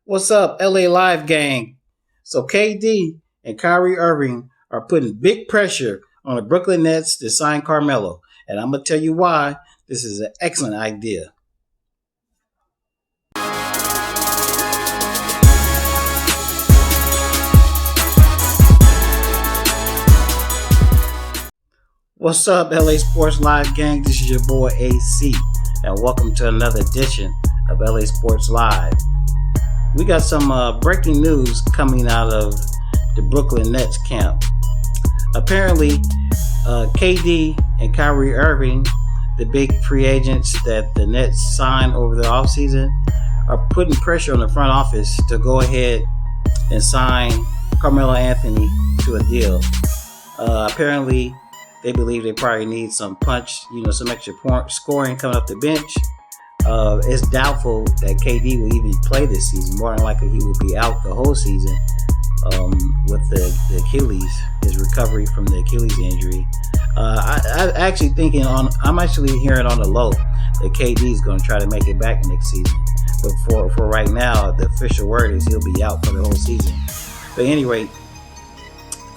What's up, LA Live gang? So KD and Kyrie Irving are putting big pressure on the Brooklyn Nets to sign Carmelo. And I'm going to tell you why this is an excellent idea. What's up, LA Sports Live gang? This is your boy AC, and welcome to another edition of LA Sports Live. We got some breaking news coming out of the Brooklyn Nets camp. Apparently, KD and Kyrie Irving, the big free agents that the Nets signed over the offseason, are putting pressure on the front office to go ahead and sign Carmelo Anthony to a deal. Apparently, they believe they probably need some punch, some extra scoring coming off the bench. It's doubtful that KD will even play this season. More than likely, he will be out the whole season with the Achilles, his recovery from the Achilles injury. I'm actually hearing on the low that KD is going to try to make it back next season. But for right now, the official word is he'll be out for the whole season. But anyway,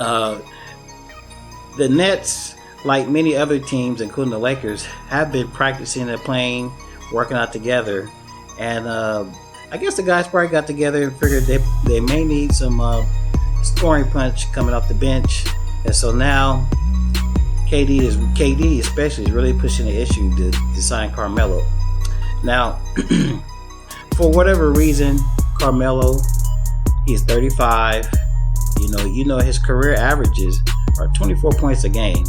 the Nets, like many other teams, including the Lakers, have been practicing and playing, working out together. And I guess the guys probably got together and figured they may need some scoring punch coming off the bench. And so now KD especially is really pushing the issue to sign Carmelo. Now, for whatever reason, Carmelo, he's 35. You know his career averages are 24 points a game.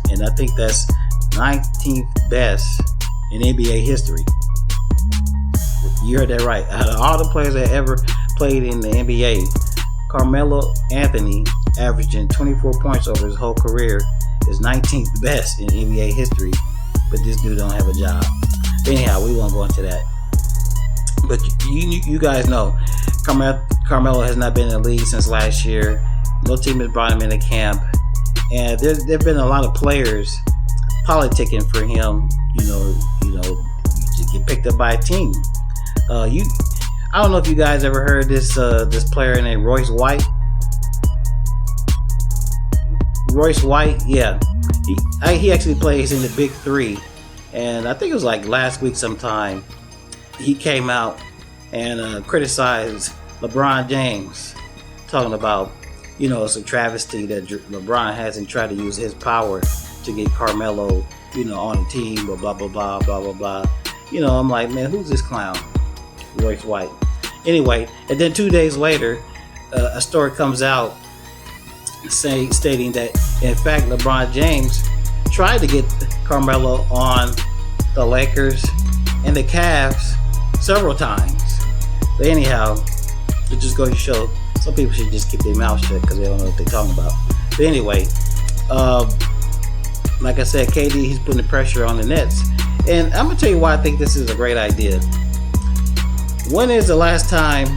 And I think that's 19th best in NBA history. You heard that right. Out of all the players that ever played in the NBA, Carmelo Anthony, averaging 24 points over his whole career, is 19th best in NBA history. But this dude don't have a job. Anyhow, we won't go into that. But you guys know, Carmelo has not been in the league since last year. No team has brought him into camp. And there've been a lot of players politicking for him, to get picked up by a team. I don't know if you guys ever heard this player named Royce White. Royce White, yeah, he actually plays in the Big Three, and I think it was like last week sometime. He came out and criticized LeBron James, talking about, it's a travesty that LeBron hasn't tried to use his power to get Carmelo, on the team, blah, blah, blah, blah, blah, blah. I'm like, man, who's this clown? Royce White. Anyway, and then 2 days later, a story comes out stating that, in fact, LeBron James tried to get Carmelo on the Lakers and the Cavs several times. But anyhow, it just goes to show some people should just keep their mouth shut because they don't know what they're talking about. But anyway, like I said, KD, he's putting the pressure on the Nets. And I'm going to tell you why I think this is a great idea. When is the last time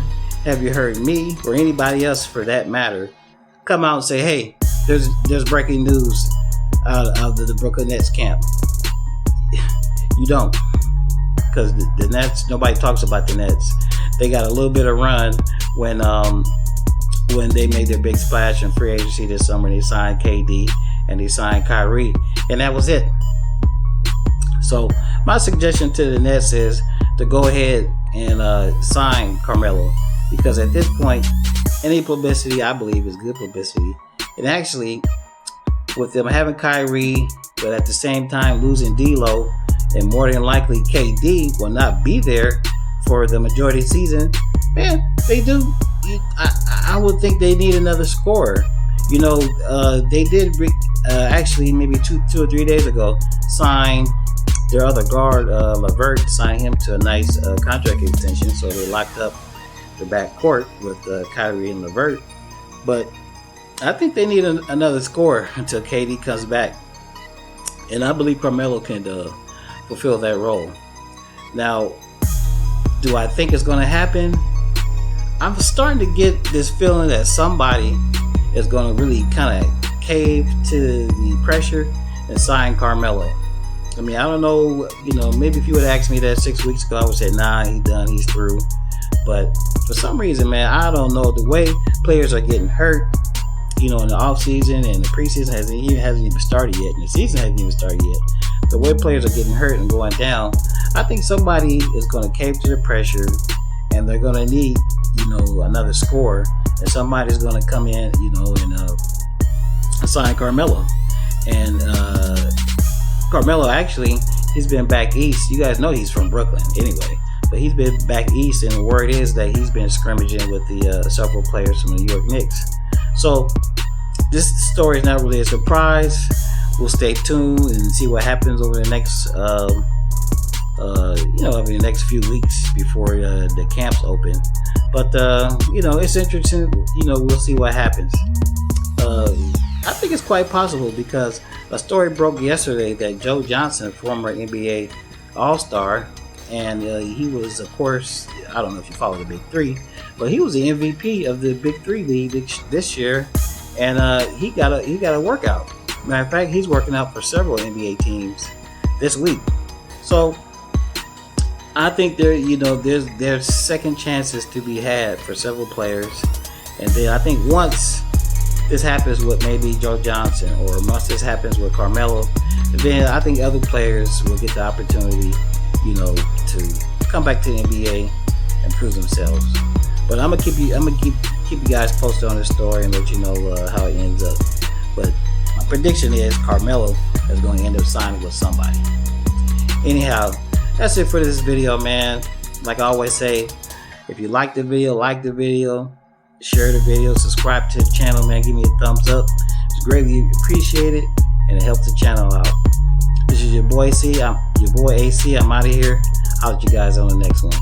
have you heard me or anybody else for that matter come out and say, hey, there's breaking news out of the Brooklyn Nets camp? You don't. Because the Nets, nobody talks about the Nets. They got a little bit of run when they made their big splash in free agency this summer. They signed KD and they signed Kyrie, and that was it. So my suggestion to the Nets is to go ahead and sign Carmelo, because at this point, any publicity, I believe, is good publicity. And actually, with them having Kyrie, but at the same time losing D'Lo, and more than likely KD will not be there for the majority of the season, man, they do. I would think they need another scorer. They did actually maybe two or 3 days ago sign their other guard, LeVert, sign him to a nice contract extension. So they locked up the backcourt with Kyrie and LeVert. But I think they need another scorer until KD comes back. And I believe Carmelo can fulfill that role. Now, do I think it's going to happen? I'm starting to get this feeling that somebody is going to really kind of cave to the pressure and sign Carmelo. I mean, I don't know, maybe if you would have asked me that 6 weeks ago, I would say, nah, he's done, he's through. But for some reason, man, I don't know, the way players are getting hurt, in the off season, and the preseason hasn't even started yet, and the season hasn't even started yet. The way players are getting hurt and going down, I think somebody is going to cave to the pressure, and they're going to need, another scorer, and somebody's going to come in, and sign Carmelo. And Carmelo, actually, he's been back east. You guys know he's from Brooklyn anyway, but he's been back east, and the word is that he's been scrimmaging with the several players from the New York Knicks. So this story is not really a surprise. We'll stay tuned and see what happens over the next, over the next few weeks before the camps open. But it's interesting. We'll see what happens. I think it's quite possible because a story broke yesterday that Joe Johnson, former NBA All-Star, and he was, of course, I don't know if you follow the Big Three, but he was the MVP of the Big Three League this year, and he got a workout. Matter of fact, he's working out for several NBA teams this week. So I think there's second chances to be had for several players, and then I think once this happens with maybe Joe Johnson, or once this happens with Carmelo, then I think other players will get the opportunity, to come back to the NBA and prove themselves. But I'm gonna keep you guys posted on this story and let you know how it ends up. But my prediction is Carmelo is going to end up signing with somebody. Anyhow, that's it for this video, man. Like I always say, if you like the video, share the video, subscribe to the channel, man. Give me a thumbs up. It's greatly appreciated, and it helps the channel out. This is your boy AC. I'm out of here. I'll see you guys on the next one.